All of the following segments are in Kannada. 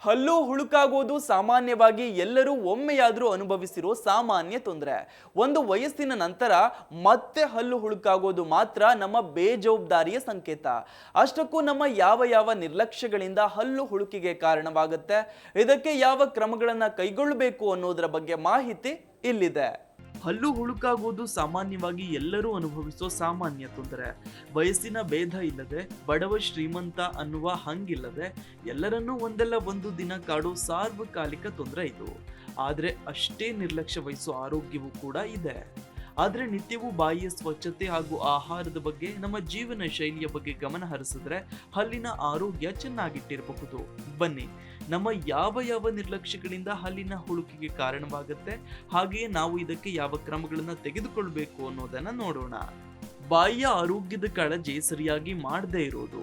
ಹಲ್ಲು ಹುಳುಕಾಗೋದು ಸಾಮಾನ್ಯವಾಗಿ ಎಲ್ಲರೂ ಒಮ್ಮೆಯಾದರೂ ಅನುಭವಿಸಿರೋ ಸಾಮಾನ್ಯ ತೊಂದರೆ. ಒಂದು ವಯಸ್ಸಿನ ನಂತರ ಮತ್ತೆ ಹಲ್ಲು ಹುಳುಕಾಗೋದು ಮಾತ್ರ ನಮ್ಮ ಬೇಜವಾಬ್ದಾರಿಯ ಸಂಕೇತ. ಅಷ್ಟಕ್ಕೂ ನಮ್ಮ ಯಾವ ನಿರ್ಲಕ್ಷ್ಯಗಳಿಂದ ಹಲ್ಲು ಹುಳುಕಿಗೆ ಕಾರಣವಾಗುತ್ತೆ, ಇದಕ್ಕೆ ಯಾವ ಕ್ರಮಗಳನ್ನು ಕೈಗೊಳ್ಳಬೇಕು ಅನ್ನೋದರ ಬಗ್ಗೆ ಮಾಹಿತಿ ಇಲ್ಲಿದೆ. ಹಲ್ಲು ಹುಳುಕಾಗುವುದು ಸಾಮಾನ್ಯವಾಗಿ ಎಲ್ಲರೂ ಅನುಭವಿಸೋ ಸಾಮಾನ್ಯ ತೊಂದರೆ. ವಯಸ್ಸಿನ ಭೇದ ಇಲ್ಲದೆ, ಬಡವ ಶ್ರೀಮಂತ ಅನ್ನುವ ಹಂಗಿಲ್ಲದೆ ಎಲ್ಲರನ್ನೂ ಒಂದಲ್ಲ ಒಂದು ದಿನ ಕಾಡೋ ಸಾರ್ವಕಾಲಿಕ ತೊಂದರೆ ಇದು. ಆದ್ರೆ ಅಷ್ಟೇ ನಿರ್ಲಕ್ಷ್ಯ ವಹಿಸೋ ಆರೋಗ್ಯವೂ ಕೂಡ ಇದೆ. ಆದ್ರೆ ನಿತ್ಯವೂ ಬಾಯಿಯ ಸ್ವಚ್ಛತೆ ಹಾಗೂ ಆಹಾರದ ಬಗ್ಗೆ, ನಮ್ಮ ಜೀವನ ಶೈಲಿಯ ಬಗ್ಗೆ ಗಮನ ಹರಿಸಿದ್ರೆ ಹಲ್ಲಿನ ಆರೋಗ್ಯ ಚೆನ್ನಾಗಿಟ್ಟಿರಬಹುದು. ಬನ್ನಿ, ನಮ್ಮ ಯಾವ ನಿರ್ಲಕ್ಷ್ಯಗಳಿಂದ ಹಲ್ಲಿನ ಹುಳುಕಿಗೆ ಕಾರಣವಾಗುತ್ತೆ, ಹಾಗೆಯೇ ನಾವು ಇದಕ್ಕೆ ಯಾವ ಕ್ರಮಗಳನ್ನ ತೆಗೆದುಕೊಳ್ಬೇಕು ಅನ್ನೋದನ್ನ ನೋಡೋಣ. ಬಾಯಿಯ ಆರೋಗ್ಯದ ಕಾಳಜಿ ಸರಿಯಾಗಿ ಮಾಡದೇ ಇರೋದು.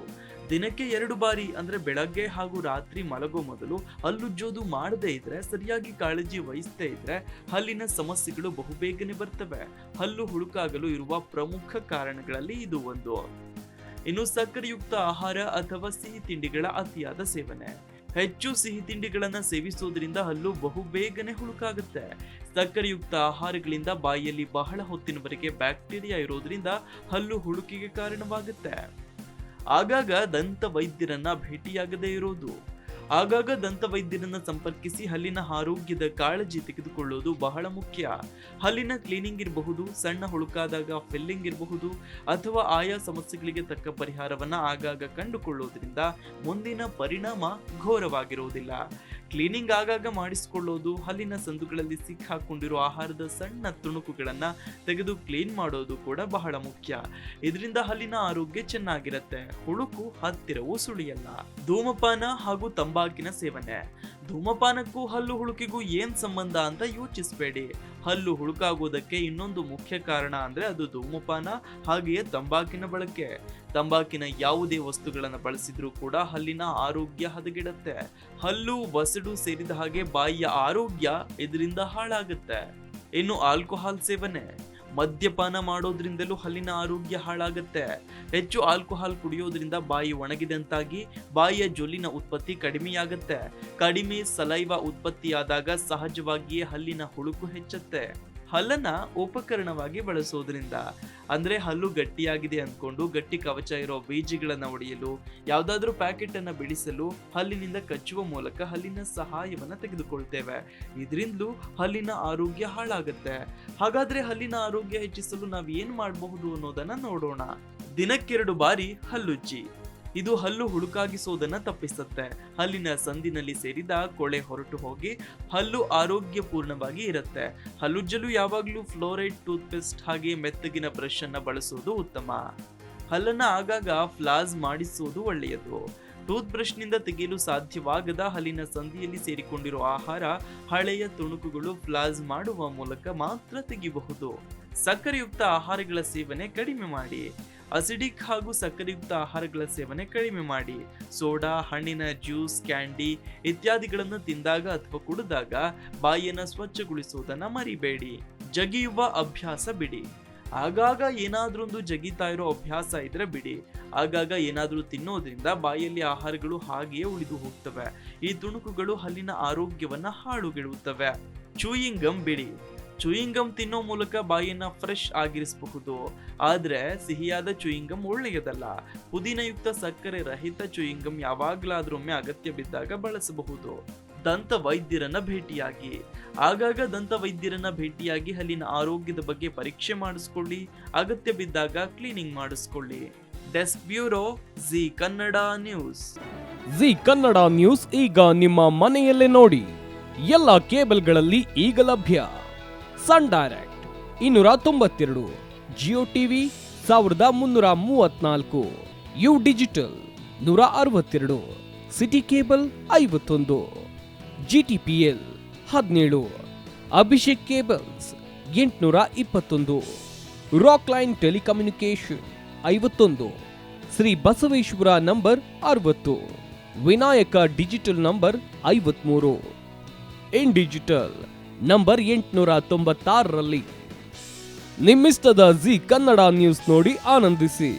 ದಿನಕ್ಕೆ 2 ಬಾರಿ ಅಂದ್ರೆ ಬೆಳಗ್ಗೆ ಹಾಗೂ ರಾತ್ರಿ ಮಲಗೋ ಮೊದಲು ಹಲ್ಲುಜ್ಜೋದು ಮಾಡದೇ ಇದ್ರೆ, ಸರಿಯಾಗಿ ಕಾಳಜಿ ವಹಿಸದೇ ಇದ್ರೆ ಹಲ್ಲಿನ ಸಮಸ್ಯೆಗಳು ಬಹುಬೇಗನೆ ಬರ್ತವೆ. ಹಲ್ಲು ಹುಳುಕಾಗಲು ಇರುವ ಪ್ರಮುಖ ಕಾರಣಗಳಲ್ಲಿ ಇದು ಒಂದು. ಇನ್ನು ಸಕ್ಕರೆಯುಕ್ತ ಆಹಾರ ಅಥವಾ ಸಿಹಿ ತಿಂಡಿಗಳ ಅತಿಯಾದ ಸೇವನೆ. ಹೆಚ್ಚು ಸಿಹಿ ತಿಂಡಿಗಳನ್ನ ಸೇವಿಸೋದ್ರಿಂದ ಹಲ್ಲು ಬಹುಬೇಗನೆ ಹುಳುಕಾಗುತ್ತೆ. ಸಕ್ಕರೆಯುಕ್ತ ಆಹಾರಗಳಿಂದ ಬಾಯಿಯಲ್ಲಿ ಬಹಳ ಹೊತ್ತಿನವರೆಗೆ ಬ್ಯಾಕ್ಟೀರಿಯಾ ಇರೋದ್ರಿಂದ ಹಲ್ಲು ಹುಳುಕಿಗೆ ಕಾರಣವಾಗುತ್ತೆ. ಆಗಾಗ ದಂತ ವೈದ್ಯರನ್ನ ಭೇಟಿಯಾಗದೇ ಇರೋದು. ಆಗಾಗ ದಂತ ವೈದ್ಯರನ್ನ ಸಂಪರ್ಕಿಸಿ ಹಲ್ಲಿನ ಆರೋಗ್ಯದ ಕಾಳಜಿ ತೆಗೆದುಕೊಳ್ಳೋದು ಬಹಳ ಮುಖ್ಯ. ಹಲ್ಲಿನ ಕ್ಲೀನಿಂಗ್ ಇರಬಹುದು, ಸಣ್ಣ ಹುಳುಕಾದಾಗ ಫಿಲ್ಲಿಂಗ್ ಇರಬಹುದು, ಅಥವಾ ಆಯಾ ಸಮಸ್ಯೆಗಳಿಗೆ ತಕ್ಕ ಪರಿಹಾರವನ್ನ ಆಗಾಗ ಕಂಡುಕೊಳ್ಳೋದ್ರಿಂದ ಮುಂದಿನ ಪರಿಣಾಮ ಘೋರವಾಗಿರುವುದಿಲ್ಲ. ಕ್ಲೀನಿಂಗ್ ಆಗಾಗ ಮಾಡಿಸಿಕೊಳ್ಳೋದು, ಹಲ್ಲಿನ ಸಂದುಗಳಲ್ಲಿ ಸಿಕ್ಕಾಕೊಂಡಿರೋ ಆಹಾರದ ಸಣ್ಣ ತುಣುಕುಗಳನ್ನ ತೆಗೆದು ಕ್ಲೀನ್ ಮಾಡೋದು ಕೂಡ ಬಹಳ ಮುಖ್ಯ. ಇದರಿಂದ ಹಲ್ಲಿನ ಆರೋಗ್ಯ ಚೆನ್ನಾಗಿರುತ್ತೆ, ಹುಳುಕು ಹತ್ತಿರವೂ ಸುಳಿಯಲ್ಲ. ಧೂಮಪಾನ ಹಾಗೂ ತಂಬಾಕಿನ ಸೇವನೆ. ಧೂಮಪಾನಕ್ಕೂ ಹಲ್ಲು ಹುಳುಕಿಗೂ ಏನ್ ಸಂಬಂಧ ಅಂತ ಯೋಚಿಸಬೇಡಿ. ಹಲ್ಲು ಹುಳುಕಾಗೋದಕ್ಕೆ ಇನ್ನೊಂದು ಮುಖ್ಯ ಕಾರಣ ಅಂದ್ರೆ ಅದು ಧೂಮಪಾನ, ಹಾಗೆಯೇ ತಂಬಾಕಿನ ಬಳಕೆ. ತಂಬಾಕಿನ ಯಾವುದೇ ವಸ್ತುಗಳನ್ನು ಬಳಸಿದ್ರೂ ಕೂಡ ಹಲ್ಲಿನ ಆರೋಗ್ಯ ಹದಗೆಡುತ್ತೆ. ಹಲ್ಲು ವಸಡು ಸೇರಿದ ಹಾಗೆ ಬಾಯಿಯ ಆರೋಗ್ಯ ಇದರಿಂದ ಹಾಳಾಗುತ್ತೆ. ಇನ್ನು ಆಲ್ಕೋಹಾಲ್ ಸೇವನೆ. ಮದ್ಯಪಾನ ಮಾಡೋದ್ರಿಂದಲೂ ಹಲ್ಲಿನ ಆರೋಗ್ಯ ಹಾಳಾಗುತ್ತೆ. ಹೆಚ್ಚು ಆಲ್ಕೋಹಾಲ್ ಕುಡಿಯೋದ್ರಿಂದ ಬಾಯಿ ಒಣಗಿದಂತಾಗಿ ಬಾಯಿಯ ಜೊಲ್ಲಿನ ಉತ್ಪತ್ತಿ ಕಡಿಮೆಯಾಗುತ್ತೆ. ಕಡಿಮೆ ಸಲೈವ ಉತ್ಪತ್ತಿಯಾದಾಗ ಸಹಜವಾಗಿಯೇ ಹಲ್ಲಿನ ಹುಳುಕು ಹೆಚ್ಚುತ್ತೆ. ಹಲ್ಲನ್ನ ಉಪಕರಣವಾಗಿ ಬಳಸೋದ್ರಿಂದ, ಅಂದ್ರೆ ಹಲ್ಲು ಗಟ್ಟಿಯಾಗಿದೆ ಅಂದ್ಕೊಂಡು ಗಟ್ಟಿ ಕವಚ ಇರೋ ಬೀಜಗಳನ್ನ ಒಡೆಯಲು, ಯಾವ್ದಾದ್ರೂ ಪ್ಯಾಕೆಟ್ ಅನ್ನ ಬಿಡಿಸಲು ಹಲ್ಲಿನಿಂದ ಕಚ್ಚುವ ಮೂಲಕ ಹಲ್ಲಿನ ಸಹಾಯವನ್ನ ತೆಗೆದುಕೊಳ್ತೇವೆ. ಇದರಿಂದಲೂ ಹಲ್ಲಿನ ಆರೋಗ್ಯ ಹಾಳಾಗುತ್ತೆ. ಹಾಗಾದ್ರೆ ಹಲ್ಲಿನ ಆರೋಗ್ಯ ಹೆಚ್ಚಿಸಲು ನಾವ್ ಏನ್ ಮಾಡಬಹುದು ಅನ್ನೋದನ್ನ ನೋಡೋಣ. ದಿನಕ್ಕೆ 2 ಬಾರಿ ಹಲ್ಲುಜ್ಜಿ. ಇದು ಹಲ್ಲು ಹುಳುಕಾಗಿಸೋದನ್ನ ತಪ್ಪಿಸುತ್ತೆ. ಹಲ್ಲಿನ ಸಂದಿನಲ್ಲಿ ಸೇರಿದ ಕೊಳೆ ಹೊರಟು ಹೋಗಿ ಹಲ್ಲು ಆರೋಗ್ಯಪೂರ್ಣವಾಗಿ ಇರುತ್ತೆ. ಹಲ್ಲುಜ್ಜಲು ಯಾವಾಗ್ಲೂ ಫ್ಲೋರೈಡ್ ಟೂತ್ ಪೇಸ್ಟ್ ಹಾಗೆ ಮೆತ್ತಗಿನ ಬ್ರಷ್ ಅನ್ನ ಬಳಸೋದು ಉತ್ತಮ. ಹಲ್ಲನ್ನ ಆಗಾಗ ಫ್ಲಾಸ್ ಮಾಡಿಸುವುದು ಒಳ್ಳೆಯದು. ಟೂತ್ ಬ್ರಷ್ ನಿಂದ ತೆಗೆಯಲು ಸಾಧ್ಯವಾಗದ ಹಲ್ಲಿನ ಸಂದಿಯಲ್ಲಿ ಸೇರಿಕೊಂಡಿರೋ ಆಹಾರ, ಹಳೆಯ ತುಣುಕುಗಳು ಫ್ಲಾಸ್ ಮಾಡುವ ಮೂಲಕ ಮಾತ್ರ ತೆಗೆಯಬಹುದು. ಸಕ್ಕರೆಯುಕ್ತ ಆಹಾರಗಳ ಸೇವನೆ ಕಡಿಮೆ ಮಾಡಿ. ಅಸಿಡಿಕ್ ಹಾಗೂ ಸಕ್ಕರೆಯುಕ್ತ ಆಹಾರಗಳ ಸೇವನೆ ಕಡಿಮೆ ಮಾಡಿ. ಸೋಡಾ, ಹಣ್ಣಿನ ಜ್ಯೂಸ್, ಕ್ಯಾಂಡಿ ಇತ್ಯಾದಿಗಳನ್ನು ತಿಂದಾಗ ಅಥವಾ ಕುಡಿದಾಗ ಬಾಯಿಯನ್ನು ಸ್ವಚ್ಛಗೊಳಿಸುವುದನ್ನ ಮರಿಬೇಡಿ. ಜಗಿಯುವ ಅಭ್ಯಾಸ ಬಿಡಿ. ಆಗಾಗ ಏನಾದ್ರೊಂದು ಜಗಿತಾ ಇರೋ ಅಭ್ಯಾಸ ಇದ್ರೆ ಬಿಡಿ. ಆಗಾಗ ಏನಾದ್ರೂ ತಿನ್ನೋದ್ರಿಂದ ಬಾಯಲ್ಲಿ ಆಹಾರಗಳು ಹಾಗೆಯೇ ಉಳಿದು ಹೋಗ್ತವೆ. ಈ ತುಣುಕುಗಳು ಹಲ್ಲಿನ ಆರೋಗ್ಯವನ್ನ ಹಾಳುಗೆಡುತ್ತವೆ. ಚೂಯಿಂಗ್ ಗಮ್ ಬಿಡಿ. ಚೂಯಿಂಗ್ ಗಮ್ ತಿನ್ನೋ ಮೂಲಕ ಬಾಯಿಯನ್ನ ಫ್ರೆಶ್ ಆಗಿರಿಸಬಹುದು, ಆದ್ರೆ ಸಿಹಿಯಾದ ಚೂಯಿಂಗ್ ಗಮ್ ಒಳ್ಳೆಯದಲ್ಲ. ಪುದೀನಯುಕ್ತ ಸಕ್ಕರೆ ರಹಿತ ಚೂಯಿಂಗ್ ಗಮ್ ಯಾವಾಗ್ಲಾದ್ರೊಮ್ಮೆ ಅಗತ್ಯ ಬಿದ್ದಾಗ ಬಳಸಬಹುದು. ದಂತ ವೈದ್ಯರನ್ನ ಭೇಟಿಯಾಗಿ. ಆಗಾಗ ದಂತ ವೈದ್ಯರನ್ನ ಭೇಟಿಯಾಗಿ ಹಲ್ಲಿನ ಆರೋಗ್ಯದ ಬಗ್ಗೆ ಪರೀಕ್ಷೆ ಮಾಡಿಸ್ಕೊಳ್ಳಿ. ಅಗತ್ಯ ಬಿದ್ದಾಗ ಕ್ಲೀನಿಂಗ್ ಮಾಡಿಸ್ಕೊಳ್ಳಿ. Desk bureau, Zee Kannada news. Zee Kannada news ಈಗ ನಿಮ್ಮ ಮನೆಯಲ್ಲೇ ನೋಡಿ. ಎಲ್ಲ ಕೇಬಲ್ಗಳಲ್ಲಿ ಈಗ ಲಭ್ಯ. Sun Direct 292, Jio TV 1334, U digital 162, City Cable 51, GTPL 17, Abhishek cables 821, Rockline telecommunication 51, Shri Basaveshwara number 60, Vinayaka digital number 53, In digital number 896ರಲ್ಲಿ. ನಿಮ್ಮಿಷ್ಟದ ಜಿ ಕನ್ನಡ ನ್ಯೂಸ್ ನೋಡಿ ಆನಂದಿಸಿ.